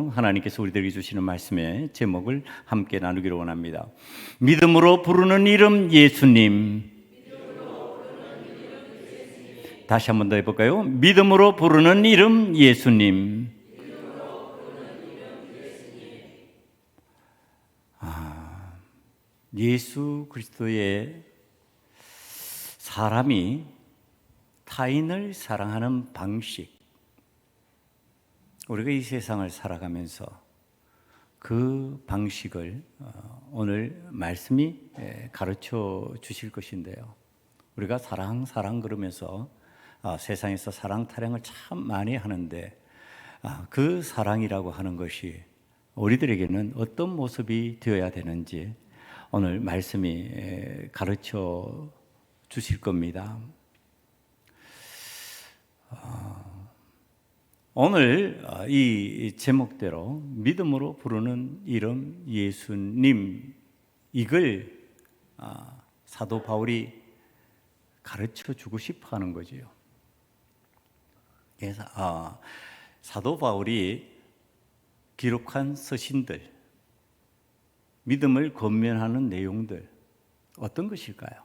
성경 하나님께서 우리들에게 주시는 말씀의 제목을 함께 나누기로 원합니다. 믿음으로 부르는 이름 예수님. 다시 한 번 더 해볼까요? 믿음으로 부르는 이름 예수님. 예수 그리스도의 사람이 타인을 사랑하는 방식, 우리가 이 세상을 살아가면서 그 방식을 오늘 말씀이 가르쳐 주실 것인데요. 우리가 사랑 그러면서 세상에서 사랑 타령을 참 많이 하는데 그 사랑이라고 하는 것이 우리들에게는 어떤 모습이 되어야 되는지 오늘 말씀이 가르쳐 주실 겁니다. 오늘 이 제목대로 믿음으로 부르는 이름 예수님, 이걸 사도 바울이 가르쳐 주고 싶어 하는 거지요. 그래서 사도 바울이 기록한 서신들, 믿음을 권면하는 내용들 어떤 것일까요?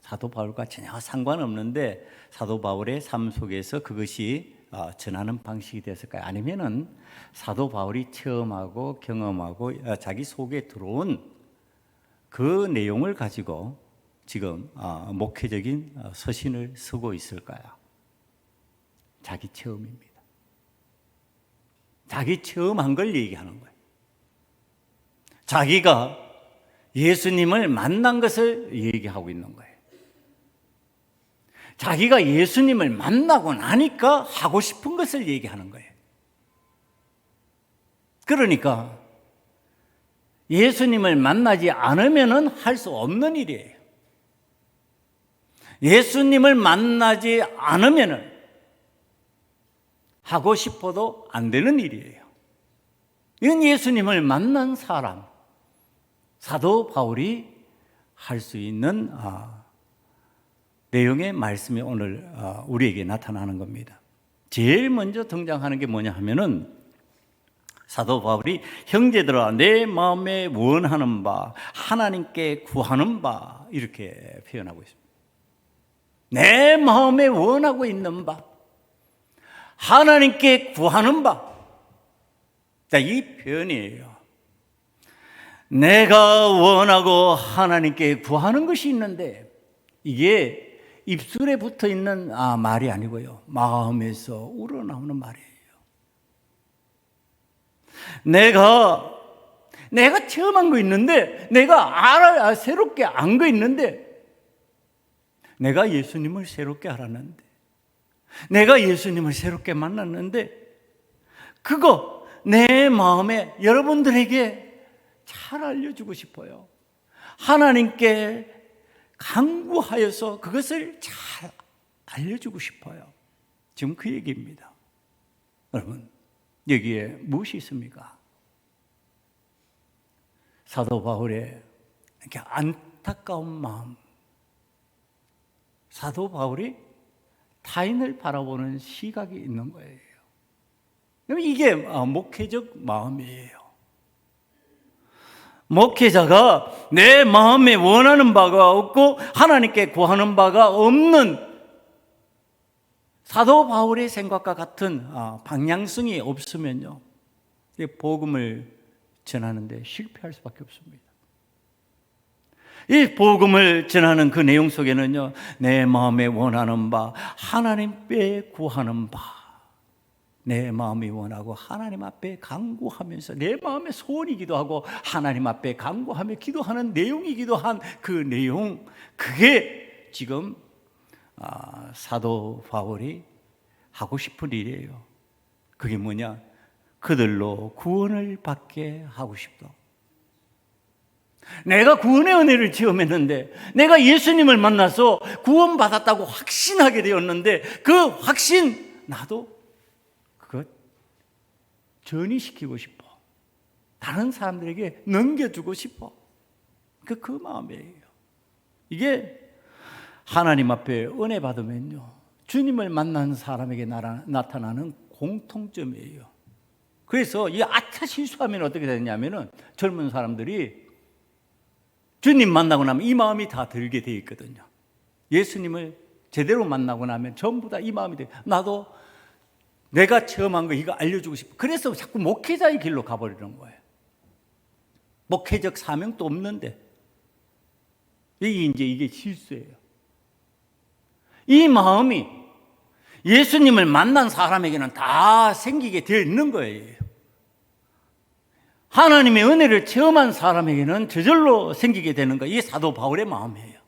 사도 바울과 전혀 상관없는데 사도 바울의 삶 속에서 그것이 전하는 방식이 됐을까요? 아니면은 사도 바울이 체험하고 경험하고 자기 속에 들어온 그 내용을 가지고 지금 목회적인 서신을 쓰고 있을까요? 자기 체험입니다. 자기 체험한 걸 얘기하는 거예요. 자기가 예수님을 만난 것을 얘기하고 있는 거예요. 자기가 예수님을 만나고 나니까 하고 싶은 것을 얘기하는 거예요. 그러니까 예수님을 만나지 않으면 할 수 없는 일이에요. 예수님을 만나지 않으면 하고 싶어도 안 되는 일이에요. 이건 예수님을 만난 사람, 사도 바울이 할 수 있는 내용의 말씀이 오늘 우리에게 나타나는 겁니다. 제일 먼저 등장하는 게 뭐냐 하면은 사도 바울이 형제들아 내 마음에 원하는 바 하나님께 구하는 바 이렇게 표현하고 있습니다. 내 마음에 원하고 있는 바 하나님께 구하는 바. 자, 이 표현이에요. 내가 원하고 하나님께 구하는 것이 있는데 이게 입술에 붙어 있는 말이 아니고요. 마음에서 우러나오는 말이에요. 내가 체험한 거 있는데, 내가 새롭게 안 거 있는데, 내가 예수님을 새롭게 알았는데, 내가 예수님을 새롭게 만났는데, 그거 내 마음에 여러분들에게 잘 알려주고 싶어요. 하나님께 간구하여서 그것을 잘 알려주고 싶어요. 지금 그 얘기입니다. 여러분, 여기에 무엇이 있습니까? 사도 바울의 이렇게 안타까운 마음, 사도 바울이 타인을 바라보는 시각이 있는 거예요. 이게 목회적 마음이에요. 목회자가 내 마음에 원하는 바가 없고 하나님께 구하는 바가 없는 사도 바울의 생각과 같은 방향성이 없으면요, 복음을 전하는데 실패할 수밖에 없습니다. 이 복음을 전하는 그 내용 속에는요, 내 마음에 원하는 바 하나님께 구하는 바, 내 마음이 원하고 하나님 앞에 간구하면서 내 마음의 소원이기도 하고 하나님 앞에 간구하며 기도하는 내용이기도 한 그 내용, 그게 지금 사도 바울이 하고 싶은 일이에요. 그게 뭐냐? 그들로 구원을 받게 하고 싶다. 내가 구원의 은혜를 체험했는데, 내가 예수님을 만나서 구원받았다고 확신하게 되었는데, 그 확신 나도 그것 전이시키고 싶어. 다른 사람들에게 넘겨주고 싶어. 그 마음이에요. 이게 하나님 앞에 은혜 받으면요, 주님을 만난 사람에게 나타나는 공통점이에요. 그래서 이 아차 실수하면 어떻게 되냐면은 젊은 사람들이 주님 만나고 나면 이 마음이 다 들게 돼 있거든요. 예수님을 제대로 만나고 나면 전부 다 이 마음이 돼. 나도 내가 체험한 거 이거 알려주고 싶어. 그래서 자꾸 목회자의 길로 가버리는 거예요. 목회적 사명도 없는데. 이게 실수예요. 이 마음이 예수님을 만난 사람에게는 다 생기게 되어 있는 거예요. 하나님의 은혜를 체험한 사람에게는 저절로 생기게 되는 거. 이게 사도 바울의 마음이에요.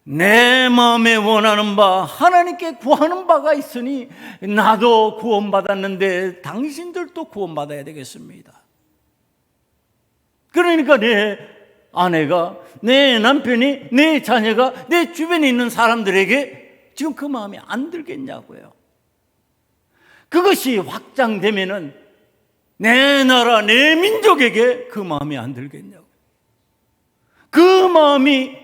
내 마음에 원하는 바 하나님께 구하는 바가 있으니 나도 구원받았는데 당신들도 구원받아야 되겠습니다. 그러니까 내 아내가, 내 남편이, 내 자녀가 내 주변에 있는 사람들에게 지금 그 마음이 안 들겠냐고요. 그것이 확장되면은 내 나라, 내 민족에게 그 마음이 안 들겠냐고. 그 마음이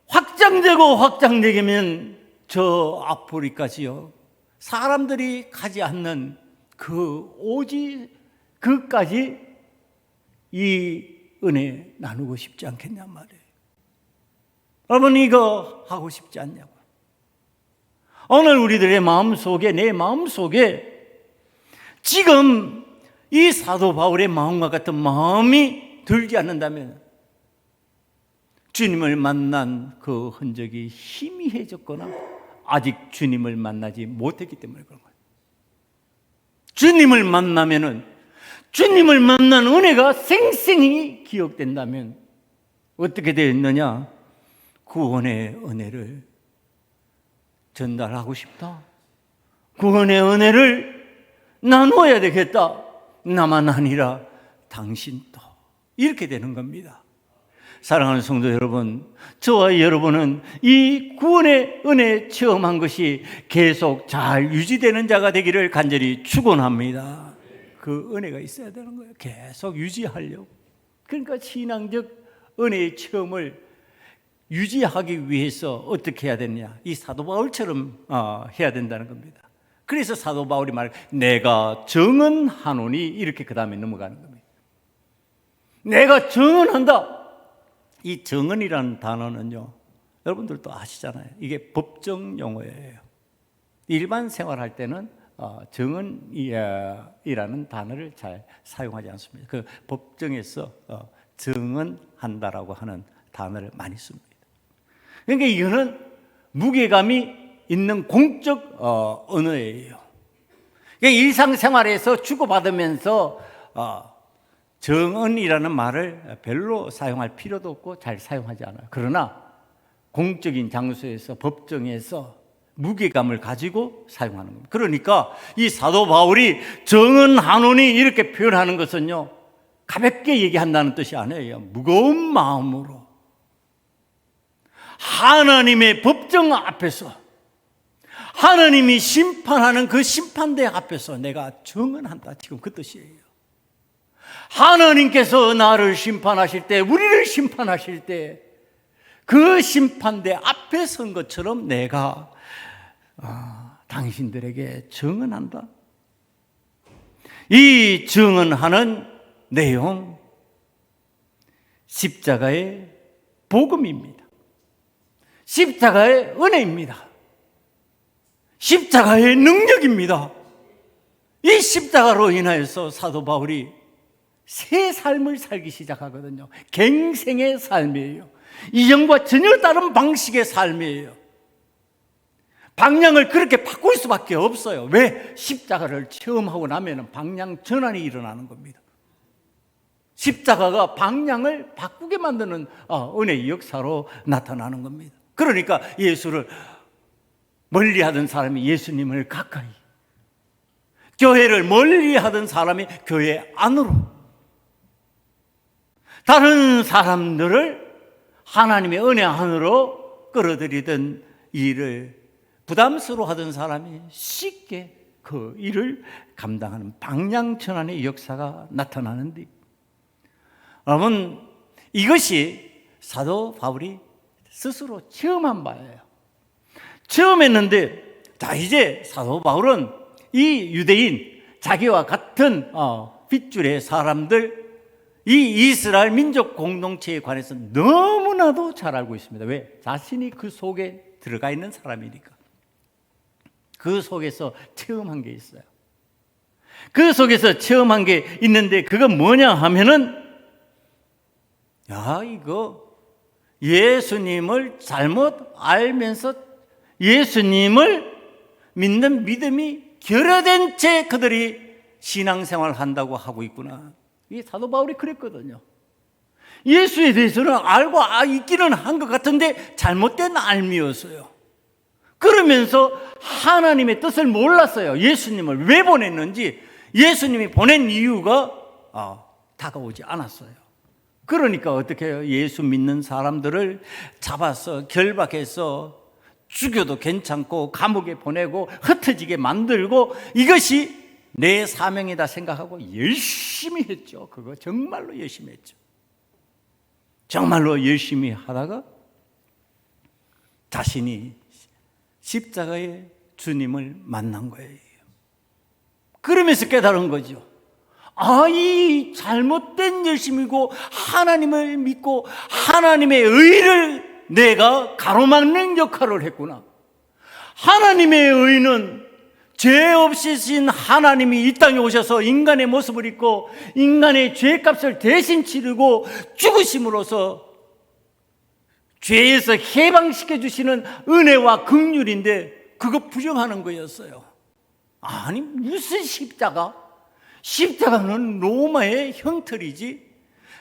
확장되고 확장되면 저 아프리카지요, 사람들이 가지 않는 그 오지 그까지 이 은혜 나누고 싶지 않겠냐 말이에요. 여러분, 이거 하고 싶지 않냐고. 오늘 우리들의 마음속에, 내 마음속에 지금 이 사도 바울의 마음과 같은 마음이 들지 않는다면 주님을 만난 그 흔적이 희미해졌거나 아직 주님을 만나지 못했기 때문에 그런 거예요. 주님을 만나면은, 주님을 만난 은혜가 생생히 기억된다면 어떻게 되어 있느냐? 구원의 은혜를 전달하고 싶다. 구원의 은혜를 나누어야 되겠다. 나만 아니라 당신도. 이렇게 되는 겁니다. 사랑하는 성도 여러분, 저와 여러분은 이 구원의 은혜 체험한 것이 계속 잘 유지되는 자가 되기를 간절히 축원합니다. 그 은혜가 있어야 되는 거예요. 계속 유지하려고. 그러니까 신앙적 은혜의 체험을 유지하기 위해서 어떻게 해야 되느냐? 이 사도 바울처럼 해야 된다는 겁니다. 그래서 사도 바울이 내가 정언하노니, 이렇게 그 다음에 넘어가는 겁니다. 내가 정언한다. 이 정언이라는 단어는요, 여러분들도 아시잖아요. 이게 법정 용어예요. 일반 생활할 때는 정언이라는 단어를 잘 사용하지 않습니다. 그 법정에서 정언한다라고 하는 단어를 많이 씁니다. 그러니까 이거는 무게감이 있는 공적 언어예요. 그러니까 일상생활에서 주고받으면서 정언이라는 말을 별로 사용할 필요도 없고 잘 사용하지 않아요. 그러나 공적인 장소에서, 법정에서 무게감을 가지고 사용하는 겁니다. 그러니까 이 사도 바울이 정언하노니 이렇게 표현하는 것은요, 가볍게 얘기한다는 뜻이 아니에요. 무거운 마음으로 하나님의 법정 앞에서, 하나님이 심판하는 그 심판대 앞에서 내가 정언한다, 지금 그 뜻이에요. 하나님께서 나를 심판하실 때, 우리를 심판하실 때 그 심판대 앞에 선 것처럼 내가 당신들에게 정언한다. 이 정언하는 내용, 십자가의 복음입니다. 십자가의 은혜입니다. 십자가의 능력입니다. 이 십자가로 인하여서 사도 바울이 새 삶을 살기 시작하거든요. 갱생의 삶이에요. 이전과 전혀 다른 방식의 삶이에요. 방향을 그렇게 바꿀 수밖에 없어요. 왜? 십자가를 체험하고 나면 방향 전환이 일어나는 겁니다. 십자가가 방향을 바꾸게 만드는 은혜의 역사로 나타나는 겁니다. 그러니까 예수를 멀리하던 사람이 예수님을 가까이, 교회를 멀리하던 사람이 교회 안으로, 다른 사람들을 하나님의 은혜 안으로 끌어들이던 일을 부담스러워하던 사람이 쉽게 그 일을 감당하는 방향 전환의 역사가 나타나는데, 여러분, 이것이 사도 바울이 스스로 체험한 바예요. 체험했는데, 자, 이제 사도 바울은 이 유대인, 자기와 같은 핏줄의 사람들, 이 이스라엘 민족 공동체에 관해서 너무나도 잘 알고 있습니다. 왜? 자신이 그 속에 들어가 있는 사람이니까. 그 속에서 체험한 게 있어요. 그 속에서 체험한 게 있는데 그건 뭐냐 하면은, 이거 예수님을 잘못 알면서 예수님을 믿는 믿음이 결여된 채 그들이 신앙생활을 한다고 하고 있구나. 이 사도 바울이 그랬거든요. 예수에 대해서는 알고 있기는 한 것 같은데 잘못된 알미였어요. 그러면서 하나님의 뜻을 몰랐어요. 예수님을 왜 보냈는지, 예수님이 보낸 이유가 다가오지 않았어요. 그러니까 어떻게 해요? 예수 믿는 사람들을 잡아서 결박해서 죽여도 괜찮고 감옥에 보내고 흩어지게 만들고, 이것이 내 사명이다 생각하고 열심히 했죠. 그거 정말로 열심히 했죠. 정말로 열심히 하다가 자신이 십자가의 주님을 만난 거예요. 그러면서 깨달은 거죠. 이 잘못된 열심이고 하나님을 믿고 하나님의 의를 내가 가로막는 역할을 했구나. 하나님의 의는 죄 없으신 하나님이 이 땅에 오셔서 인간의 모습을 입고 인간의 죄값을 대신 치르고 죽으심으로써 죄에서 해방시켜 주시는 은혜와 긍휼인데, 그거 부정하는 거였어요. 아니, 무슨 십자가? 십자가는 로마의 형틀이지.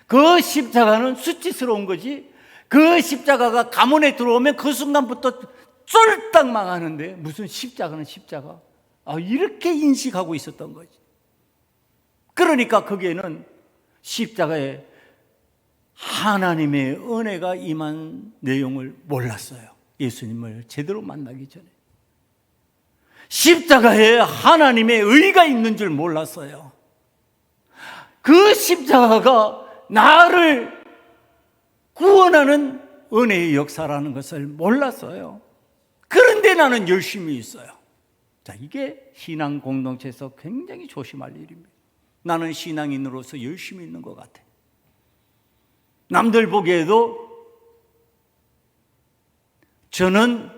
그 십자가는 수치스러운 거지. 그 십자가가 가문에 들어오면 그 순간부터 쫄딱 망하는데 무슨 십자가는 십자가? 이렇게 인식하고 있었던 거지. 그러니까 거기에는 십자가에 하나님의 은혜가 임한 내용을 몰랐어요. 예수님을 제대로 만나기 전에. 십자가에 하나님의 의가 있는 줄 몰랐어요. 그 십자가가 나를 구원하는 은혜의 역사라는 것을 몰랐어요. 그런데 나는 열심히 있어요. 자, 이게 신앙 공동체에서 굉장히 조심할 일입니다. 나는 신앙인으로서 열심히 있는 것 같아. 남들 보기에도 저는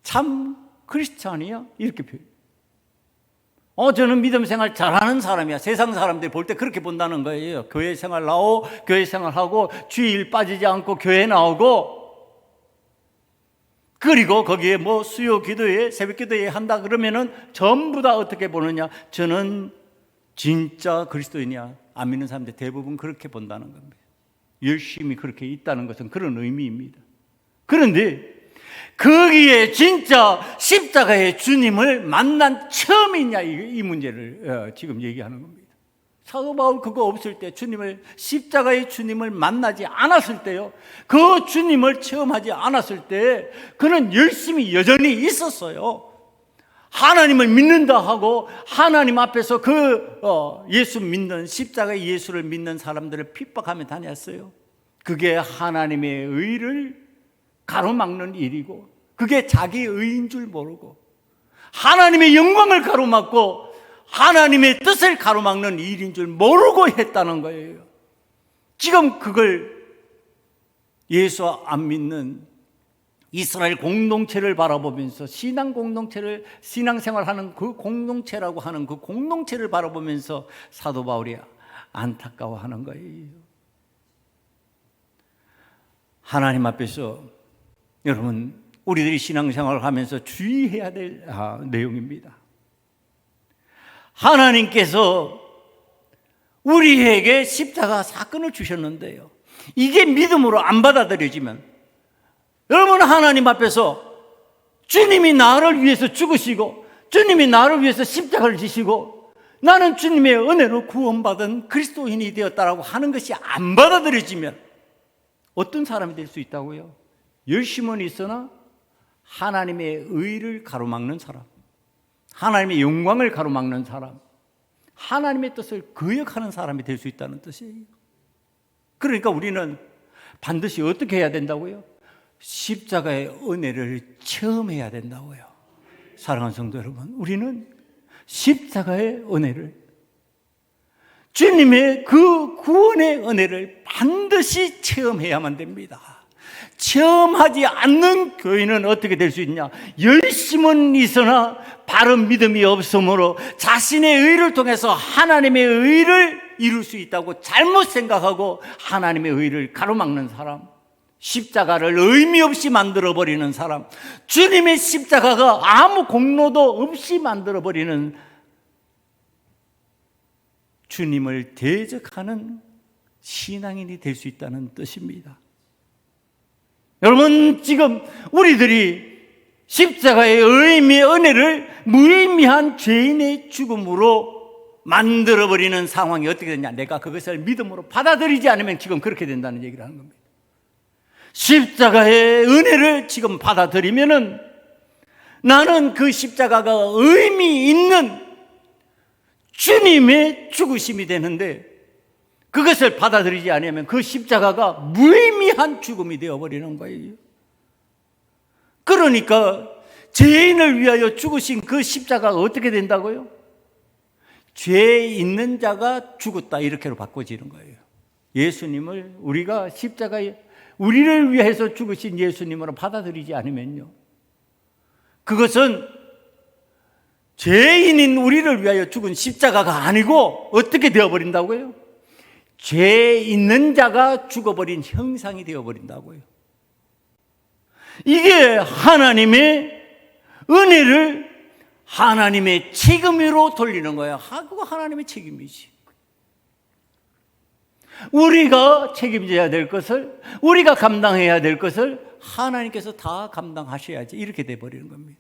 참 크리스찬이야, 이렇게 표현해요. 저는 믿음 생활 잘하는 사람이야. 세상 사람들이 볼 때 그렇게 본다는 거예요. 교회 생활 교회 생활하고 주일 빠지지 않고 교회 나오고, 그리고 거기에 수요 기도회, 새벽 기도회 한다 그러면은 전부 다 어떻게 보느냐? 저는 진짜 그리스도인이야. 안 믿는 사람들 대부분 그렇게 본다는 겁니다. 열심히 그렇게 있다는 것은 그런 의미입니다. 그런데 거기에 진짜 십자가의 주님을 만난 처음이냐, 이 문제를 지금 얘기하는 겁니다. 사도 바울 그거 없을 때, 십자가의 주님을 만나지 않았을 때요, 그 주님을 체험하지 않았을 때 그는 열심히 여전히 있었어요. 하나님을 믿는다 하고 하나님 앞에서 예수 믿는, 십자가의 예수를 믿는 사람들을 핍박하며 다녔어요. 그게 하나님의 의를 가로막는 일이고, 그게 자기 의인 줄 모르고 하나님의 영광을 가로막고 하나님의 뜻을 가로막는 일인 줄 모르고 했다는 거예요. 지금 그걸 예수 안 믿는 이스라엘 공동체를 바라보면서, 신앙 공동체를, 신앙생활하는 그 공동체라고 하는 그 공동체를 바라보면서 사도 바울이 안타까워하는 거예요. 하나님 앞에서 여러분, 우리들이 신앙생활을 하면서 주의해야 될 내용입니다. 하나님께서 우리에게 십자가 사건을 주셨는데요, 이게 믿음으로 안 받아들여지면, 여러분, 하나님 앞에서 주님이 나를 위해서 죽으시고 주님이 나를 위해서 십자가를 지시고 나는 주님의 은혜로 구원받은 그리스도인이 되었다라고 하는 것이 안 받아들여지면 어떤 사람이 될 수 있다고요? 열심은 있으나 하나님의 의를 가로막는 사람, 하나님의 영광을 가로막는 사람, 하나님의 뜻을 거역하는 사람이 될 수 있다는 뜻이에요. 그러니까 우리는 반드시 어떻게 해야 된다고요? 십자가의 은혜를 체험해야 된다고요. 사랑하는 성도 여러분, 우리는 십자가의 은혜를, 주님의 그 구원의 은혜를 반드시 체험해야만 됩니다. 체험하지 않는 교인은 어떻게 될 수 있냐? 열심은 있으나 바른 믿음이 없으므로 자신의 의를 통해서 하나님의 의를 이룰 수 있다고 잘못 생각하고 하나님의 의를 가로막는 사람, 십자가를 의미 없이 만들어버리는 사람, 주님의 십자가가 아무 공로도 없이 만들어버리는, 주님을 대적하는 신앙인이 될 수 있다는 뜻입니다. 여러분, 지금 우리들이 십자가의 의미의 은혜를 무의미한 죄인의 죽음으로 만들어버리는 상황이 어떻게 되냐? 내가 그것을 믿음으로 받아들이지 않으면 지금 그렇게 된다는 얘기를 하는 겁니다. 십자가의 은혜를 지금 받아들이면은 나는 그 십자가가 의미 있는 주님의 죽으심이 되는데, 그것을 받아들이지 않으면 그 십자가가 무의미한 죽음이 되어버리는 거예요. 그러니까 죄인을 위하여 죽으신 그 십자가가 어떻게 된다고요? 죄 있는 자가 죽었다, 이렇게로 바꿔지는 거예요. 예수님을 우리가 십자가에 우리를 위해서 죽으신 예수님으로 받아들이지 않으면요, 그것은 죄인인 우리를 위하여 죽은 십자가가 아니고 어떻게 되어버린다고요? 죄 있는 자가 죽어버린 형상이 되어버린다고요. 이게 하나님의 은혜를 하나님의 책임으로 돌리는 거예요. 그거 하나님의 책임이지. 우리가 책임져야 될 것을, 우리가 감당해야 될 것을 하나님께서 다 감당하셔야지, 이렇게 돼버리는 겁니다.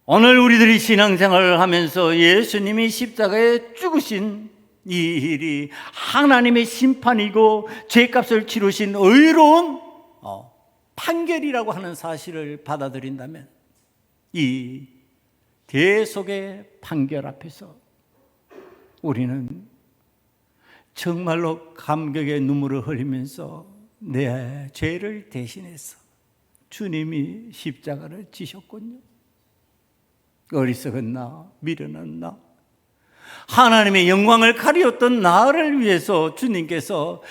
오늘 우리들이 신앙생활을 하면서 예수님이 십자가에 죽으신 이 일이 하나님의 심판이고 죄값을 치르신 의로운 판결이라고 하는 사실을 받아들인다면, 이 대속의 판결 앞에서 우리는 정말로 감격의 눈물을 흘리면서 내 죄를 대신해서 주님이 십자가를 지셨군요. 어리석은 나, 미련한 나, 하나님의 영광을 가리웠던 나를 위해서 주님께서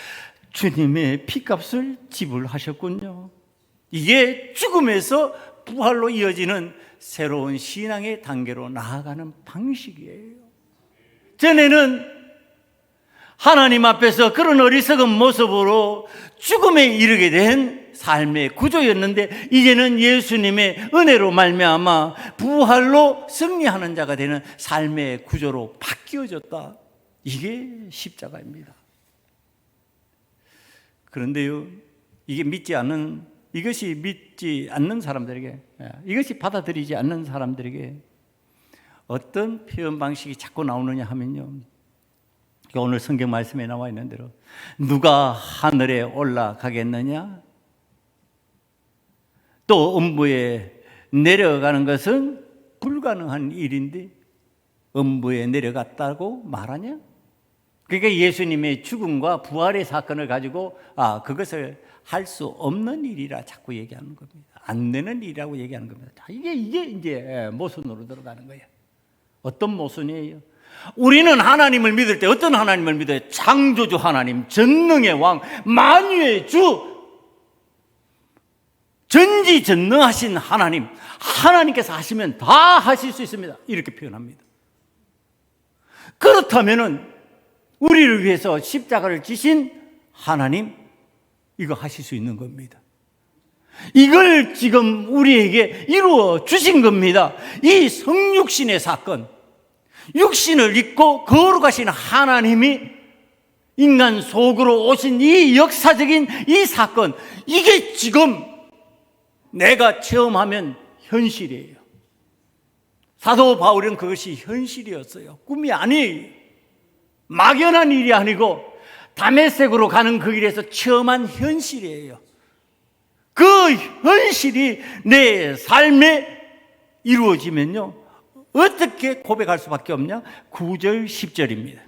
주님의 피값을 지불하셨군요. 이게 죽음에서 부활로 이어지는 새로운 신앙의 단계로 나아가는 방식이에요. 전에는 하나님 앞에서 그런 어리석은 모습으로 죽음에 이르게 된 삶의 구조였는데, 이제는 예수님의 은혜로 말미암아 부활로 승리하는 자가 되는 삶의 구조로 바뀌어졌다. 이게 십자가입니다. 그런데요, 이것이 믿지 않는 사람들에게, 이것이 받아들이지 않는 사람들에게 어떤 표현 방식이 자꾸 나오느냐 하면요, 오늘 성경 말씀에 나와 있는 대로 누가 하늘에 올라가겠느냐, 또 음부에 내려가는 것은 불가능한 일인데 음부에 내려갔다고 말하냐? 그러니까 예수님의 죽음과 부활의 사건을 가지고 그것을 할 수 없는 일이라 자꾸 얘기하는 겁니다. 안 되는 일이라고 얘기하는 겁니다. 이게 이제 모순으로 들어가는 거예요. 어떤 모순이에요? 우리는 하나님을 믿을 때 어떤 하나님을 믿어요? 창조주 하나님, 전능의 왕, 만유의 주, 전지전능하신 하나님, 하나님께서 하시면 다 하실 수 있습니다, 이렇게 표현합니다. 그렇다면은 우리를 위해서 십자가를 지신 하나님, 이거 하실 수 있는 겁니다. 이걸 지금 우리에게 이루어 주신 겁니다. 이 성육신의 사건, 육신을 입고 거룩하신 하나님이 인간 속으로 오신 이 역사적인 이 사건, 이게 지금 내가 체험하면 현실이에요. 사도 바울은 그것이 현실이었어요. 꿈이 아니에요. 막연한 일이 아니고 다메섹으로 가는 그 길에서 체험한 현실이에요. 그 현실이 내 삶에 이루어지면요, 어떻게 고백할 수밖에 없냐? 9절 10절입니다.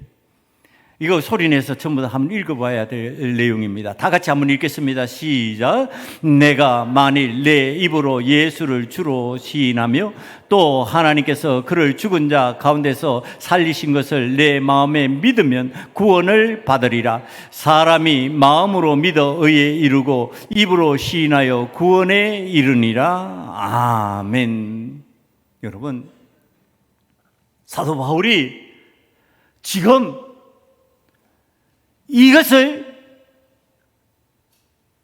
이거 소리내서 전부 다 한번 읽어봐야 될 내용입니다. 다 같이 한번 읽겠습니다. 시작. 내가 만일 내 입으로 예수를 주로 시인하며 또 하나님께서 그를 죽은 자 가운데서 살리신 것을 내 마음에 믿으면 구원을 받으리라. 사람이 마음으로 믿어 의에 이르고 입으로 시인하여 구원에 이르니라. 아멘. 여러분, 사도 바울이 지금 이것을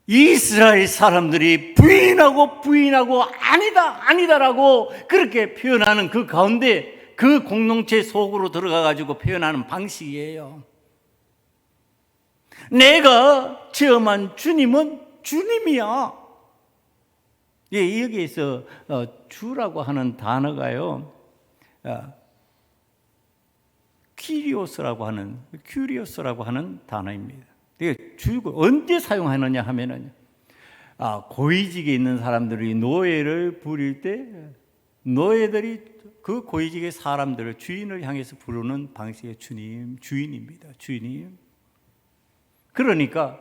이스라엘 사람들이 부인하고 아니다라고 그렇게 표현하는 그 가운데 그 공동체 속으로 들어가 가지고 표현하는 방식이에요. 내가 체험한 주님은 주님이야. 예, 여기에서 주라고 하는 단어가요, 큐리오스라고 하는 단어입니다. 이게 주고 언제 사용하느냐 하면은, 고위직에 있는 사람들이 노예를 부릴 때 노예들이 그 고위직의 사람들을, 주인을 향해서 부르는 방식의 주님, 주인입니다. 주인님. 그러니까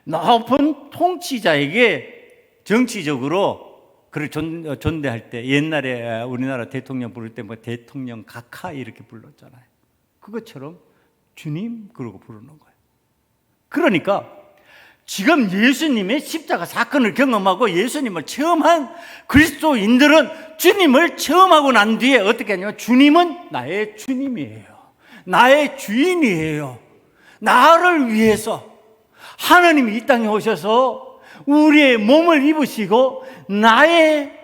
높은 통치자에게 정치적으로 그를 존대할 때, 옛날에 우리나라 대통령 부를 때 뭐 대통령 각하 이렇게 불렀잖아요. 그것처럼 주님 그러고 부르는 거예요. 그러니까 지금 예수님의 십자가 사건을 경험하고 예수님을 체험한 그리스도인들은 주님을 체험하고 난 뒤에 어떻게 하냐면, 주님은 나의 주님이에요. 나의 주인이에요. 나를 위해서 하나님이 이 땅에 오셔서 우리의 몸을 입으시고 나의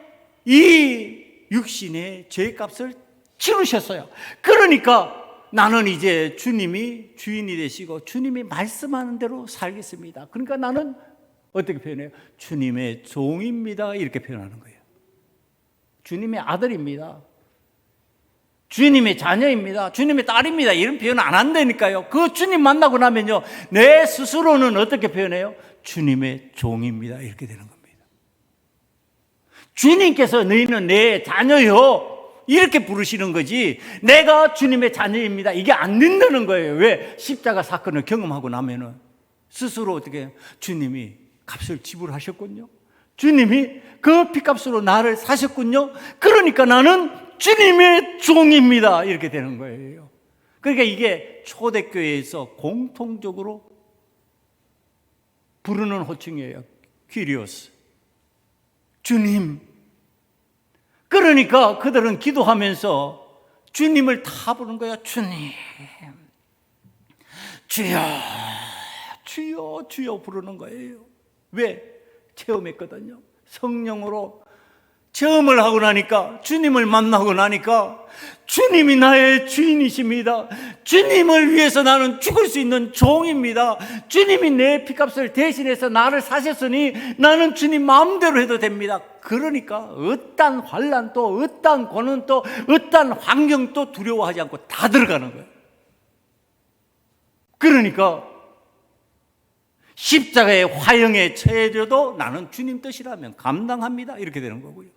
이 육신의 죄값을 치르셨어요. 그러니까 나는 이제 주님이 주인이 되시고 주님이 말씀하는 대로 살겠습니다. 그러니까 나는 어떻게 표현해요? 주님의 종입니다. 이렇게 표현하는 거예요. 주님의 아들입니다. 주님의 자녀입니다. 주님의 딸입니다. 이런 표현 안 한다니까요. 그 주님 만나고 나면요, 내 스스로는 어떻게 표현해요? 주님의 종입니다. 이렇게 되는 겁니다. 주님께서 너희는 내 자녀요, 이렇게 부르시는 거지, 내가 주님의 자녀입니다, 이게 안 된다는 거예요. 왜? 십자가 사건을 경험하고 나면은 스스로 어떻게 해요? 주님이 값을 지불하셨군요. 주님이 그 피값으로 나를 사셨군요. 그러니까 나는 주님의 종입니다. 이렇게 되는 거예요. 그러니까 이게 초대교회에서 공통적으로 부르는 호칭이에요. 퀴리오스. 주님. 그러니까 그들은 기도하면서 주님을 다 부르는 거야. 주님, 주여, 주여, 주여 부르는 거예요. 왜? 체험했거든요. 성령으로 체험을 하고 나니까, 주님을 만나고 나니까 주님이 나의 주인이십니다. 주님을 위해서 나는 죽을 수 있는 종입니다. 주님이 내 피값을 대신해서 나를 사셨으니 나는 주님 마음대로 해도 됩니다. 그러니까 어떤 환난도, 어떤 고난도, 어떤 환경도 두려워하지 않고 다 들어가는 거예요. 그러니까 십자가의 화형에 처해져도 나는 주님 뜻이라면 감당합니다. 이렇게 되는 거고요.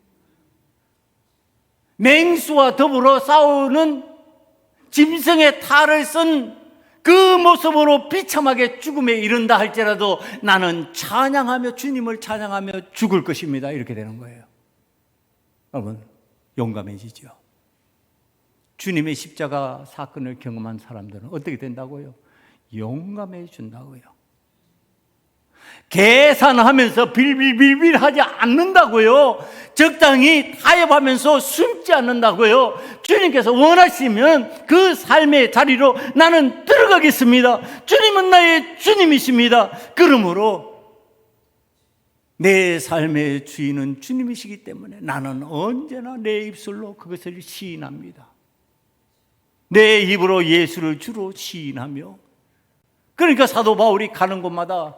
맹수와 더불어 싸우는 짐승의 탈을 쓴 그 모습으로 비참하게 죽음에 이른다 할지라도 나는 찬양하며, 주님을 찬양하며 죽을 것입니다. 이렇게 되는 거예요. 여러분, 용감해지죠. 주님의 십자가 사건을 경험한 사람들은 어떻게 된다고요? 용감해진다고요. 계산하면서 빌빌빌빌 하지 않는다고요. 적당히 타협하면서 숨지 않는다고요. 주님께서 원하시면 그 삶의 자리로 나는 들어가겠습니다. 주님은 나의 주님이십니다. 그러므로 내 삶의 주인은 주님이시기 때문에 나는 언제나 내 입술로 그것을 시인합니다. 내 입으로 예수를 주로 시인하며, 그러니까 사도 바울이 가는 곳마다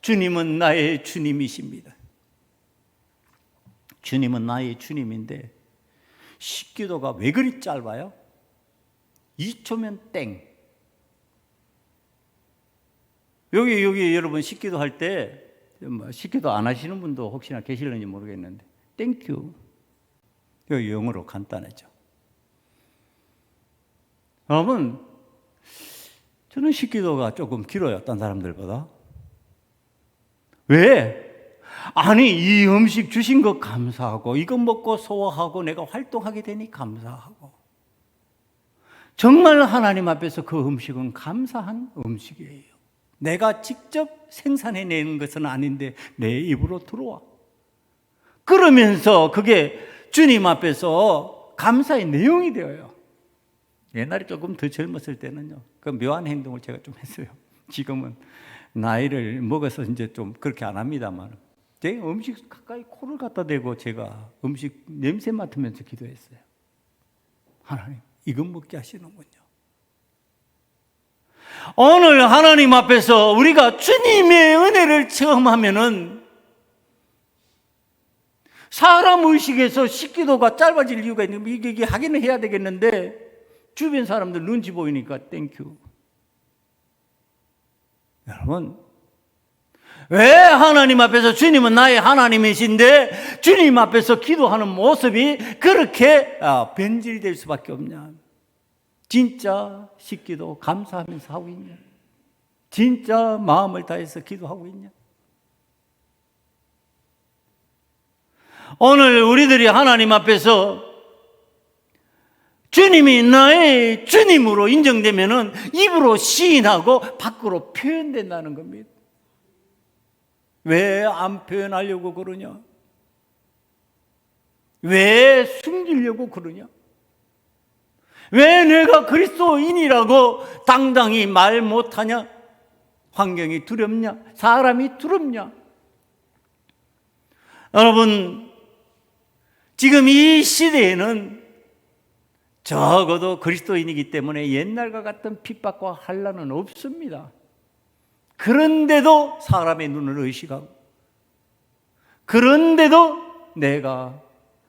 주님은 나의 주님이십니다. 주님은 나의 주님인데 십기도가 왜 그리 짧아요? 2초면 땡. 여기 여러분 십기도 할 때, 십기도 안 하시는 분도 혹시나 계실는지 모르겠는데, 땡큐. 이거 영어로 간단하죠. 여러분, 저는 식기도가 조금 길어요, 딴 사람들보다. 왜? 아니, 이 음식 주신 것 감사하고, 이거 먹고 소화하고, 내가 활동하게 되니 감사하고. 정말 하나님 앞에서 그 음식은 감사한 음식이에요. 내가 직접 생산해내는 것은 아닌데 내 입으로 들어와. 그러면서 그게 주님 앞에서 감사의 내용이 되어요. 옛날에 조금 더 젊었을 때는요, 그 묘한 행동을 제가 좀 했어요. 지금은 나이를 먹어서 이제 좀 그렇게 안 합니다만, 제 음식 가까이 코를 갖다 대고 제가 음식 냄새 맡으면서 기도했어요. 하나님, 이건 먹게 하시는군요. 오늘 하나님 앞에서 우리가 주님의 은혜를 체험하면은 사람 의식에서 식기도가 짧아질 이유가 있는, 이게 하기는 해야 되겠는데 주변 사람들 눈치 보이니까 땡큐. 여러분, 왜 하나님 앞에서 주님은 나의 하나님이신데 주님 앞에서 기도하는 모습이 그렇게 변질될 수밖에 없냐? 진짜 식기도 감사하면서 하고 있냐? 진짜 마음을 다해서 기도하고 있냐? 오늘 우리들이 하나님 앞에서 주님이 나의 주님으로 인정되면은 입으로 시인하고 밖으로 표현된다는 겁니다. 왜 안 표현하려고 그러냐? 왜 숨기려고 그러냐? 왜 내가 그리스도인이라고 당당히 말 못하냐? 환경이 두렵냐? 사람이 두렵냐? 여러분, 지금 이 시대에는 적어도 그리스도인이기 때문에 옛날과 같은 핍박과 환난은 없습니다. 그런데도 사람의 눈을 의식하고, 그런데도 내가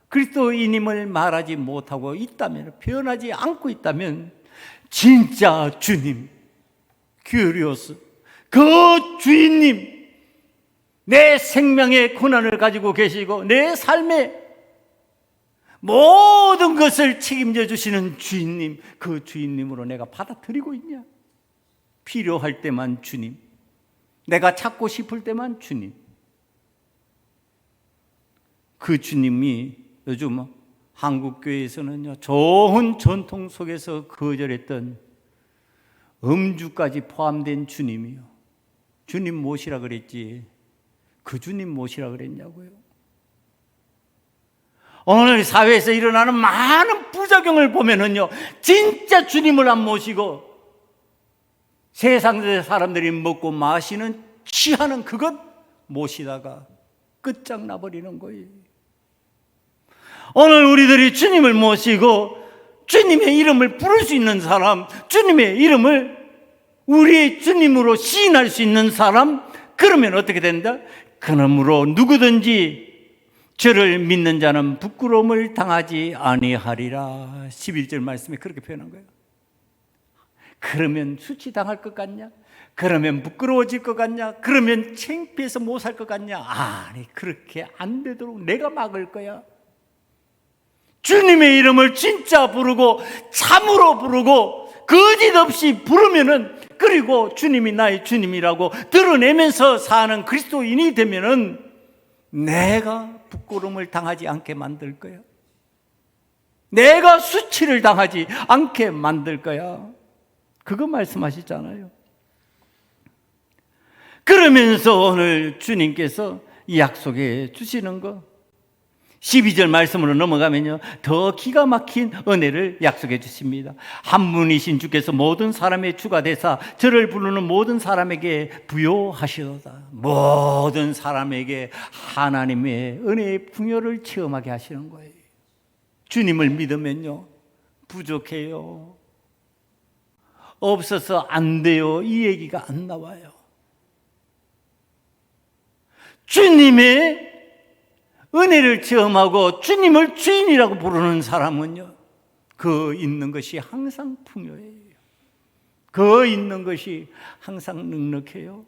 그리스도인임을 말하지 못하고 있다면, 표현하지 않고 있다면 진짜 주님, kyrios, 그 주인님, 내 생명의 권한을 가지고 계시고 내 삶의 모든 것을 책임져 주시는 주인님, 그 주인님으로 내가 받아들이고 있냐? 필요할 때만 주님, 내가 찾고 싶을 때만 주님. 그 주님이 요즘 한국교회에서는요, 좋은 전통 속에서 거절했던 음주까지 포함된 주님이요. 주님 모시라 그랬지 그 주님 모시라 그랬냐고요. 오늘 사회에서 일어나는 많은 부작용을 보면은요, 진짜 주님을 안 모시고 세상 사람들이 먹고 마시는 취하는 그것 모시다가 끝장나버리는 거예요. 오늘 우리들이 주님을 모시고 주님의 이름을 부를 수 있는 사람, 주님의 이름을 우리의 주님으로 시인할 수 있는 사람, 그러면 어떻게 된다? 그러므로 누구든지 저를 믿는 자는 부끄러움을 당하지 아니하리라. 11절 말씀에 그렇게 표현한 거예요. 그러면 수치당할 것 같냐? 그러면 부끄러워질 것 같냐? 그러면 창피해서 못 살 것 같냐? 아니, 그렇게 안 되도록 내가 막을 거야. 주님의 이름을 진짜 부르고 참으로 부르고 거짓 없이 부르면은, 그리고 주님이 나의 주님이라고 드러내면서 사는 그리스도인이 되면은 내가 부끄러움을 당하지 않게 만들 거야. 내가 수치를 당하지 않게 만들 거야. 그거 말씀하시잖아요. 그러면서 오늘 주님께서 이 약속해 주시는 거, 12절 말씀으로 넘어가면요, 더 기가 막힌 은혜를 약속해 주십니다. 한 분이신 주께서 모든 사람의 주가 되사 저를 부르는 모든 사람에게 부요하시도다. 모든 사람에게 하나님의 은혜의 풍요를 체험하게 하시는 거예요. 주님을 믿으면요, 부족해요, 없어서 안 돼요, 이 얘기가 안 나와요. 주님의 은혜를 체험하고 주님을 주인이라고 부르는 사람은요, 그 있는 것이 항상 풍요해요. 그 있는 것이 항상 넉넉해요.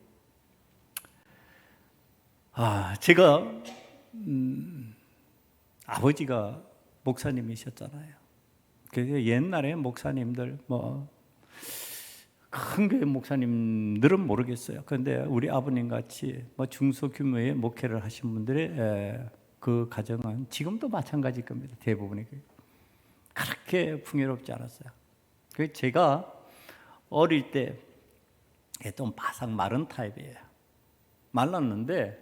제가 아버지가 목사님이셨잖아요. 그래서 옛날에 목사님들 큰 교회 목사님들은 모르겠어요. 그런데 우리 아버님 같이 뭐 중소규모의 목회를 하신 분들의 그 가정은 지금도 마찬가지일 겁니다. 대부분이 그렇게 풍요롭지 않았어요. 제가 어릴 때 좀 바삭 마른 타입이에요. 말랐는데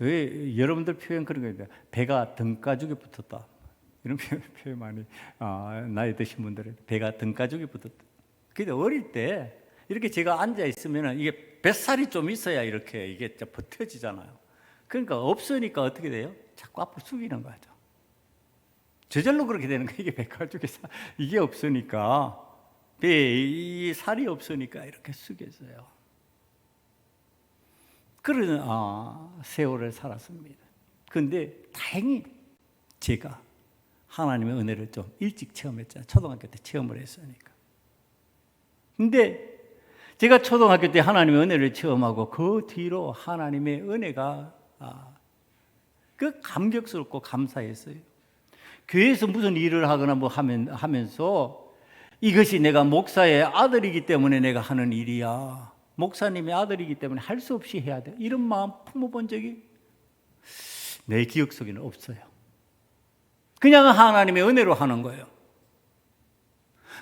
왜 여러분들 표현 그런 거예요. 배가 등가죽에 붙었다. 이런 표현 많이 나이 드신 분들은 배가 등가죽에 붙었다. 근데 어릴 때 이렇게 제가 앉아 있으면 이게 뱃살이 좀 있어야 이렇게 이게 버텨지잖아요. 그러니까 없으니까 어떻게 돼요? 자꾸 앞으로 숙이는 거죠. 저절로 그렇게 되는 거예요. 이게 백가죽에 이게 없으니까 이 살이 없으니까 이렇게 숙여져요. 그런 세월을 살았습니다. 그런데 다행히 제가 하나님의 은혜를 좀 일찍 체험했잖아요. 초등학교 때 체험을 했으니까. 근데 제가 초등학교 때 하나님의 은혜를 체험하고 그 뒤로 하나님의 은혜가 그 감격스럽고 감사했어요. 교회에서 무슨 일을 하거나 뭐 하면서 이것이 내가 목사의 아들이기 때문에 내가 하는 일이야. 목사님의 아들이기 때문에 할 수 없이 해야 돼. 이런 마음 품어본 적이 내 기억 속에는 없어요. 그냥 하나님의 은혜로 하는 거예요.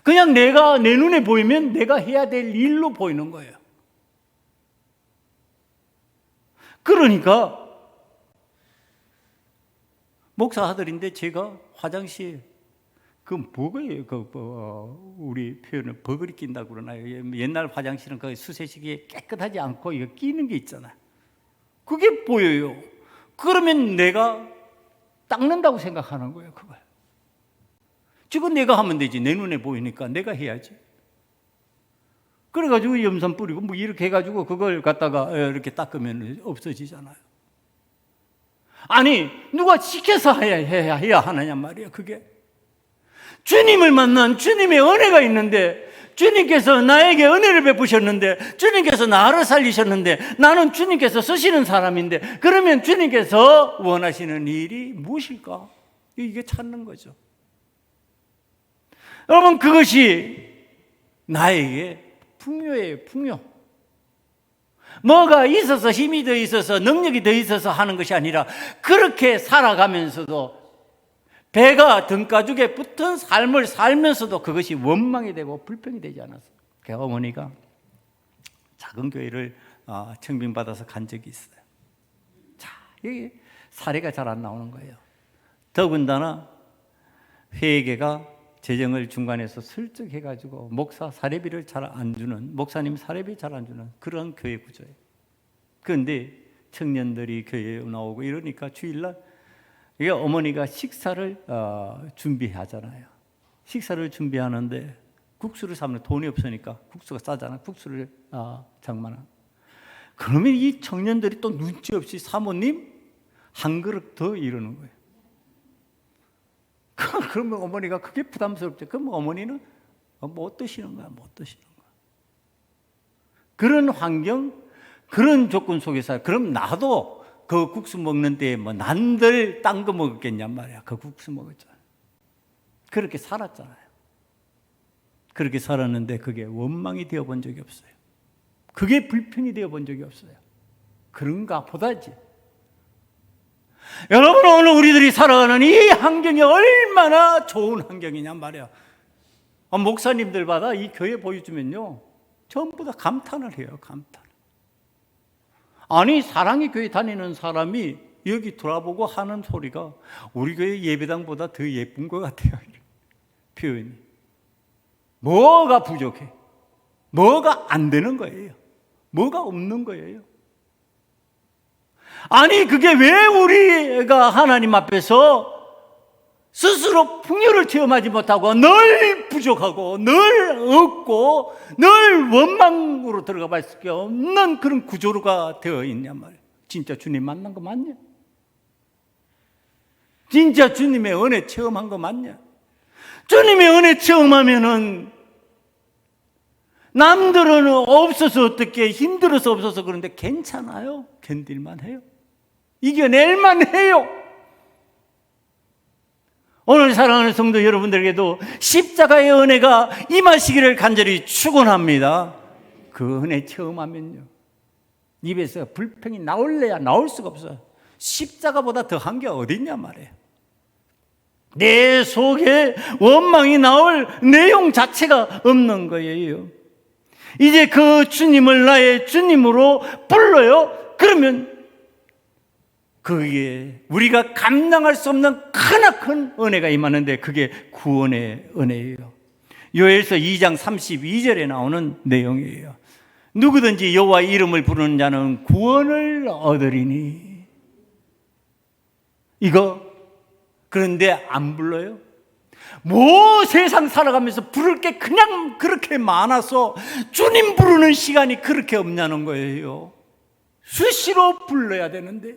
그냥 내가 내 눈에 보이면 내가 해야 될 일로 보이는 거예요. 그러니까 목사 아들인데 제가 화장실 뭐예요? 우리 표현은 버글이 낀다고 그러나요? 옛날 화장실은 그 수세식이 깨끗하지 않고 이거 끼는 게 있잖아요. 그게 보여요. 그러면 내가 닦는다고 생각하는 거예요, 그걸. 지금 내가 하면 되지. 내 눈에 보이니까 내가 해야지. 그래가지고 염산 뿌리고 뭐 이렇게 해가지고 그걸 갖다가 이렇게 닦으면 없어지잖아요. 아니, 누가 시켜서 해야 하느냐 말이에요, 그게. 주님을 만난 주님의 은혜가 있는데, 주님께서 나에게 은혜를 베푸셨는데, 주님께서 나를 살리셨는데, 나는 주님께서 쓰시는 사람인데, 그러면 주님께서 원하시는 일이 무엇일까? 이게 찾는 거죠. 여러분, 그것이 나에게 풍요예요, 풍요. 뭐가 있어서 힘이 더 있어서 능력이 더 있어서 하는 것이 아니라 그렇게 살아가면서도 배가 등가죽에 붙은 삶을 살면서도 그것이 원망이 되고 불평이 되지 않았어요. 어머니가 작은 교회를 청빙받아서 간 적이 있어요. 자, 여기 사례가 잘 안 나오는 거예요. 더군다나 회계가 재정을 중간에서 슬쩍 해가지고 목사 사례비를 잘 안 주는, 목사님 사례비 잘 안 주는 그런 교회 구조예요. 그런데 청년들이 교회에 나오고 이러니까 주일날 이게 어머니가 식사를 준비하잖아요. 식사를 준비하는데 국수를 사면 돈이 없으니까 국수가 싸잖아요. 국수를 장만한. 그러면 이 청년들이 또 눈치 없이 사모님 한 그릇 더 이러는 거예요. 그러면 어머니가 그게 부담스럽죠. 그럼 어머니는 못 드시는 거야, 못 드시는 거야. 그런 환경, 그런 조건 속에서 그럼 나도 그 국수 먹는 데 뭐 난들 딴 거 먹었겠냔 말이야. 그 국수 먹었잖아요. 그렇게 살았잖아요. 그렇게 살았는데 그게 원망이 되어본 적이 없어요. 그게 불평이 되어본 적이 없어요. 그런가 보다지. 여러분, 오늘 우리들이 살아가는 이 환경이 얼마나 좋은 환경이냔 말이야. 목사님들마다 이 교회 보여주면요 전부 다 감탄을 해요. 감탄. 아니, 사랑의 교회 다니는 사람이 여기 돌아보고 하는 소리가 우리 교회 예배당보다 더 예쁜 것 같아요. 표현이. 뭐가 부족해? 뭐가 안 되는 거예요? 뭐가 없는 거예요? 아니, 그게 왜 우리가 하나님 앞에서 스스로 풍요를 체험하지 못하고 늘 부족하고 늘 없고 늘 원망으로 들어가 볼 수밖에 없는 그런 구조가 되어 있냔 말이에요. 진짜 주님 만난 거 맞냐? 진짜 주님의 은혜 체험한 거 맞냐? 주님의 은혜 체험하면은 남들은 없어서 어떻게 힘들어서 없어서 그런데 괜찮아요. 견딜만 해요. 이겨낼만 해요. 오늘 사랑하는 성도 여러분들에게도 십자가의 은혜가 임하시기를 간절히 축원합니다. 그 은혜 체험하면요, 입에서 불평이 나올래야 나올 수가 없어. 십자가보다 더한 게 어디 있냐 말이에요. 내 속에 원망이 나올 내용 자체가 없는 거예요. 이제 그 주님을 나의 주님으로 불러요. 그러면 그게 우리가 감당할 수 없는 크나큰 은혜가 임하는데, 그게 구원의 은혜예요. 요엘서 2장 32절에 나오는 내용이에요. 누구든지 여호와 이름을 부르는 자는 구원을 얻으리니. 이거 그런데 안 불러요? 뭐 세상 살아가면서 부를 게 그냥 그렇게 많아서 주님 부르는 시간이 그렇게 없냐는 거예요. 수시로 불러야 되는데,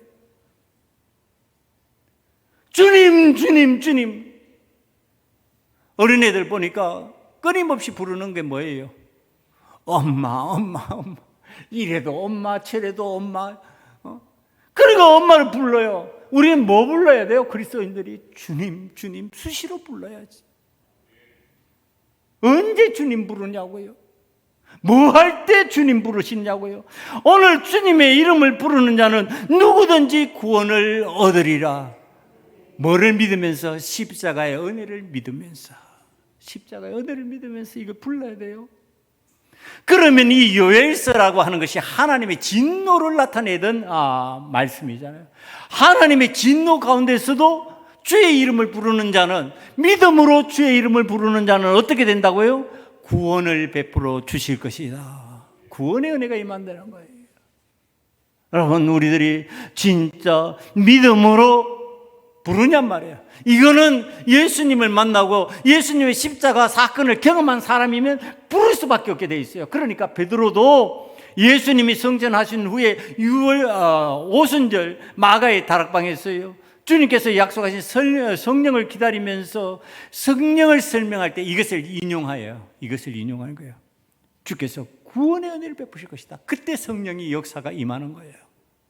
주님 주님 주님. 어린애들 보니까 끊임없이 부르는 게 뭐예요? 엄마 엄마 엄마. 이래도 엄마 저래도 엄마. 그러니까 엄마를 불러요. 우리는 뭐 불러야 돼요? 그리스도인들이 주님 주님 수시로 불러야지. 언제 주님 부르냐고요? 뭐 할 때 주님 부르시냐고요? 오늘 주님의 이름을 부르는 자는 누구든지 구원을 얻으리라. 뭐를 믿으면서? 십자가의 은혜를 믿으면서. 십자가의 은혜를 믿으면서 이거 불러야 돼요. 그러면 이 요엘서라고 하는 것이 하나님의 진노를 나타내던 말씀이잖아요. 하나님의 진노 가운데서도 주의 이름을 부르는 자는, 믿음으로 주의 이름을 부르는 자는 어떻게 된다고요? 구원을 베풀어 주실 것이다. 구원의 은혜가 임한다는 거예요. 여러분, 우리들이 진짜 믿음으로 부르냔 말이에요. 이거는 예수님을 만나고 예수님의 십자가 사건을 경험한 사람이면 부를 수밖에 없게 돼 있어요. 그러니까 베드로도 예수님이 성전하신 후에 6월 오순절 마가의 다락방에서요, 주님께서 약속하신 성령을 기다리면서 성령을 설명할 때 이것을 인용하여요. 이것을 인용하는 거예요. 주께서 구원의 은혜를 베푸실 것이다. 그때 성령이 역사가 임하는 거예요.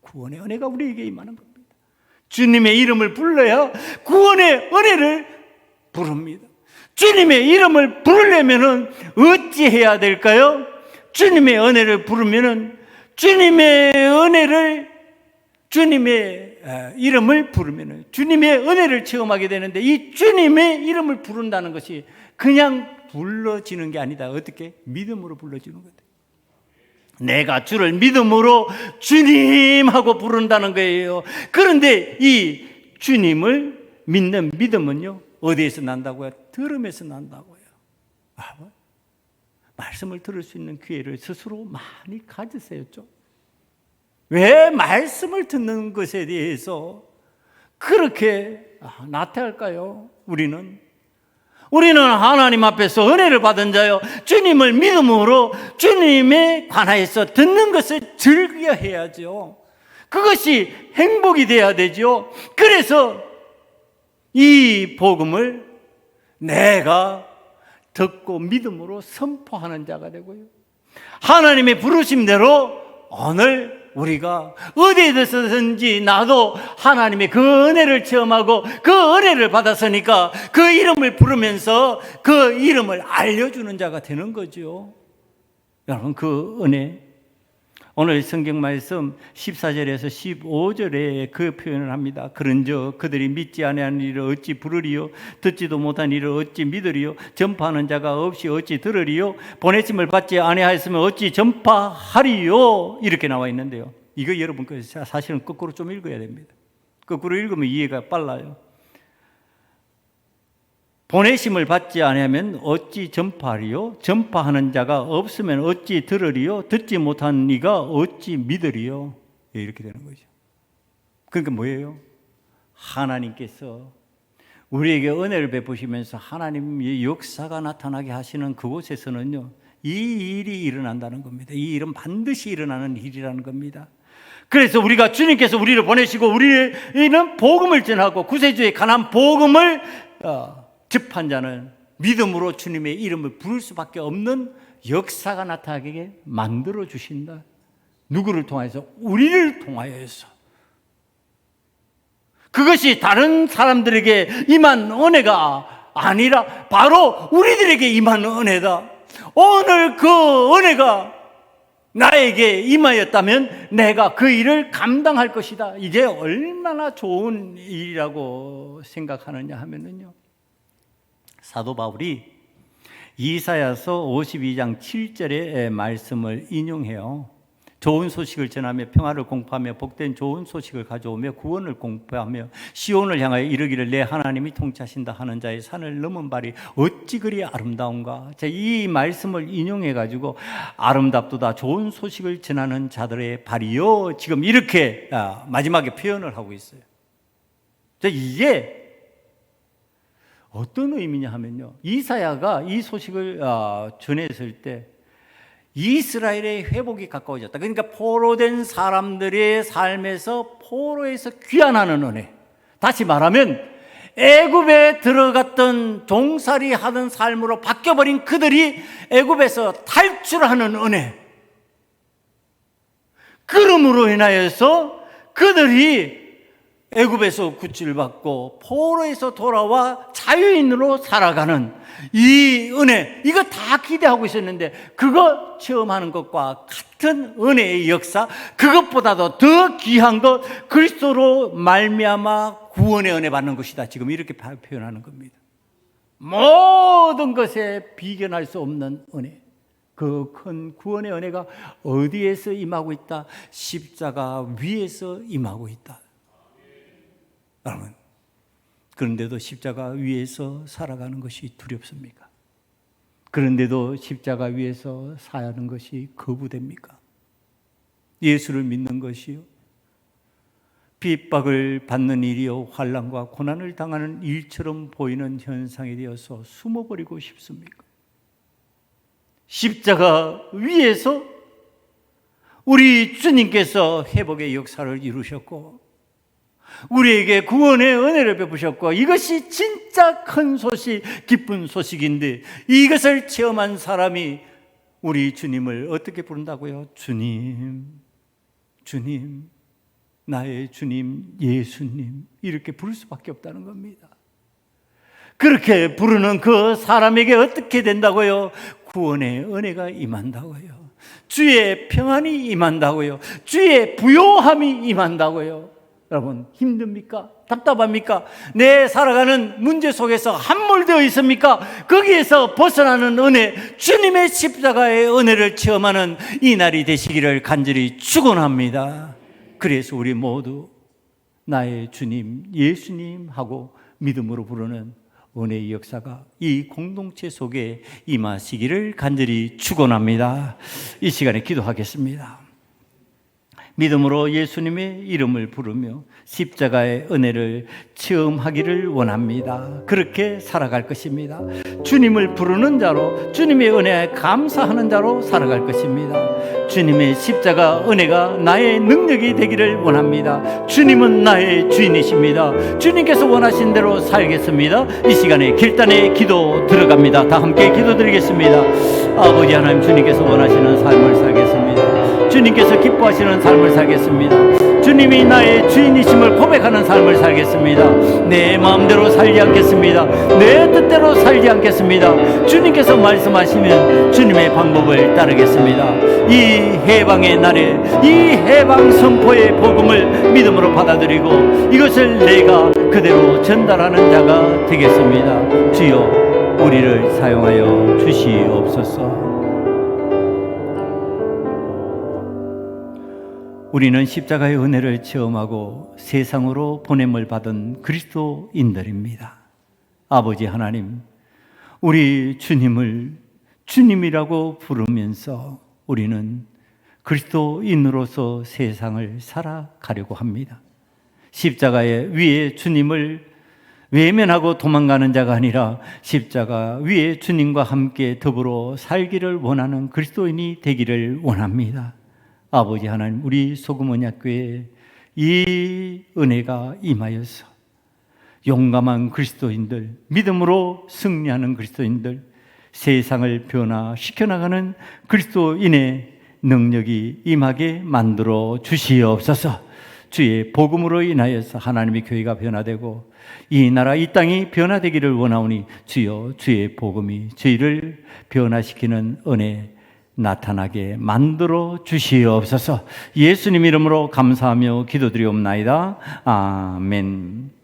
구원의 은혜가 우리에게 임하는 겁니다. 주님의 이름을 불러야 구원의 은혜를 부릅니다. 주님의 이름을 부르려면 어찌해야 될까요? 주님의 은혜를 부르면 주님의 이름을 부르면 주님의 은혜를 체험하게 되는데, 이 주님의 이름을 부른다는 것이 그냥 불러지는 게 아니다. 어떻게? 믿음으로 불러지는 거다. 내가 주를 믿음으로 주님 하고 부른다는 거예요. 그런데 이 주님을 믿는 믿음은요, 어디에서 난다고요? 들음에서 난다고요. 말씀을 들을 수 있는 기회를 스스로 많이 가지세요. 좀. 왜 말씀을 듣는 것에 대해서 그렇게 나태할까요? 우리는 하나님 앞에서 은혜를 받은 자요, 주님을 믿음으로 주님에 관하여서 듣는 것을 즐겨해야죠. 그것이 행복이 돼야 되죠. 그래서 이 복음을 내가 듣고 믿음으로 선포하는 자가 되고요, 하나님의 부르심대로 오늘 우리가 어디에서든지 나도 하나님의 그 은혜를 체험하고 그 은혜를 받았으니까 그 이름을 부르면서 그 이름을 알려주는 자가 되는 거죠. 여러분, 그 은혜, 오늘 성경 말씀 14절에서 15절에 그 표현을 합니다. 그런즉 그들이 믿지 아니하는 일을 어찌 부르리요? 듣지도 못한 일을 어찌 믿으리요? 전파하는 자가 없이 어찌 들으리요? 보내심을 받지 아니하였으면 어찌 전파하리요? 이렇게 나와 있는데요, 이거 여러분 사실은 거꾸로 좀 읽어야 됩니다. 거꾸로 읽으면 이해가 빨라요. 보내심을 받지 아니하면 어찌 전파하리요? 전파하는 자가 없으면 어찌 들으리요? 듣지 못한 이가 어찌 믿으리요? 이렇게 되는 거죠. 그러니까 뭐예요? 하나님께서 우리에게 은혜를 베푸시면서 하나님의 역사가 나타나게 하시는 그곳에서는요, 이 일이 일어난다는 겁니다. 이 일은 반드시 일어나는 일이라는 겁니다. 그래서 우리가 주님께서 우리를 보내시고 우리는 복음을 전하고 구세주에 관한 복음을 접한 자는 믿음으로 주님의 이름을 부를 수밖에 없는 역사가 나타나게 만들어 주신다. 누구를 통해서? 우리를 통하여서. 그것이 다른 사람들에게 임한 은혜가 아니라 바로 우리들에게 임한 은혜다. 오늘 그 은혜가 나에게 임하였다면 내가 그 일을 감당할 것이다. 이게 얼마나 좋은 일이라고 생각하느냐 하면은요, 사도 바울이 이사야서 52장 7절의 말씀을 인용해요. 좋은 소식을 전하며 평화를 공포하며 복된 좋은 소식을 가져오며 구원을 공포하며 시온을 향하여 이르기를 내 하나님이 통치하신다 하는 자의 산을 넘은 발이 어찌 그리 아름다운가. 이 말씀을 인용해 가지고 아름답도다 좋은 소식을 전하는 자들의 발이요, 지금 이렇게 마지막에 표현을 하고 있어요. 이게 어떤 의미냐 하면요, 이사야가 이 소식을 전했을 때 이스라엘의 회복이 가까워졌다. 그러니까 포로된 사람들의 삶에서 포로에서 귀환하는 은혜, 다시 말하면 애굽에 들어갔던 종살이 하던 삶으로 바뀌어버린 그들이 애굽에서 탈출하는 은혜, 그러므로 인하여서 그들이 애굽에서 구출받고 포로에서 돌아와 자유인으로 살아가는 이 은혜, 이거 다 기대하고 있었는데 그거 체험하는 것과 같은 은혜의 역사, 그것보다도 더 귀한 것, 그리스도로 말미암아 구원의 은혜 받는 것이다. 지금 이렇게 표현하는 겁니다. 모든 것에 비견할 수 없는 은혜, 그 큰 구원의 은혜가 어디에서 임하고 있다? 십자가 위에서 임하고 있다. 여러분, 그런데도 십자가 위에서 살아가는 것이 두렵습니까? 그런데도 십자가 위에서 사는 것이 거부됩니까? 예수를 믿는 것이요, 핍박을 받는 일이요, 환난과 고난을 당하는 일처럼 보이는 현상이 되어서 숨어버리고 싶습니까? 십자가 위에서 우리 주님께서 회복의 역사를 이루셨고 우리에게 구원의 은혜를 베푸셨고, 이것이 진짜 큰 소식, 기쁜 소식인데 이것을 체험한 사람이 우리 주님을 어떻게 부른다고요? 주님, 주님, 나의 주님, 예수님, 이렇게 부를 수밖에 없다는 겁니다. 그렇게 부르는 그 사람에게 어떻게 된다고요? 구원의 은혜가 임한다고요. 주의 평안이 임한다고요. 주의 부요함이 임한다고요. 여러분, 힘듭니까? 답답합니까? 내 살아가는 문제 속에서 함몰되어 있습니까? 거기에서 벗어나는 은혜, 주님의 십자가의 은혜를 체험하는 이 날이 되시기를 간절히 축원합니다. 그래서 우리 모두 나의 주님, 예수님 하고 믿음으로 부르는 은혜의 역사가 이 공동체 속에 임하시기를 간절히 축원합니다. 이 시간에 기도하겠습니다. 믿음으로 예수님의 이름을 부르며 십자가의 은혜를 체험하기를 원합니다. 그렇게 살아갈 것입니다. 주님을 부르는 자로, 주님의 은혜에 감사하는 자로 살아갈 것입니다. 주님의 십자가 은혜가 나의 능력이 되기를 원합니다. 주님은 나의 주인이십니다. 주님께서 원하신 대로 살겠습니다. 이 시간에 결단의 기도 들어갑니다. 다 함께 기도드리겠습니다. 아버지 하나님, 주님께서 원하시는 삶을 살겠습니다. 주님께서 기뻐하시는 삶을 살겠습니다. 주님이 나의 주인이심을 고백하는 삶을 살겠습니다. 내 마음대로 살지 않겠습니다. 내 뜻대로 살지 않겠습니다. 주님께서 말씀하시면 주님의 방법을 따르겠습니다. 이 해방의 날에 이 해방 선포의 복음을 믿음으로 받아들이고 이것을 내가 그대로 전달하는 자가 되겠습니다. 주여, 우리를 사용하여 주시옵소서. 우리는 십자가의 은혜를 체험하고 세상으로 보냄을 받은 그리스도인들입니다. 아버지 하나님, 우리 주님을 주님이라고 부르면서 우리는 그리스도인으로서 세상을 살아가려고 합니다. 십자가의 위에 주님을 외면하고 도망가는 자가 아니라 십자가 위에 주님과 함께 더불어 살기를 원하는 그리스도인이 되기를 원합니다. 아버지 하나님, 우리 소금언약교회에 이 은혜가 임하여서 용감한 그리스도인들, 믿음으로 승리하는 그리스도인들, 세상을 변화시켜 나가는 그리스도인의 능력이 임하게 만들어 주시옵소서. 주의 복음으로 인하여서 하나님의 교회가 변화되고 이 나라 이 땅이 변화되기를 원하오니 주여, 주의 복음이 저희를 변화시키는 은혜 나타나게 만들어 주시옵소서. 예수님 이름으로 감사하며 기도드리옵나이다. 아멘.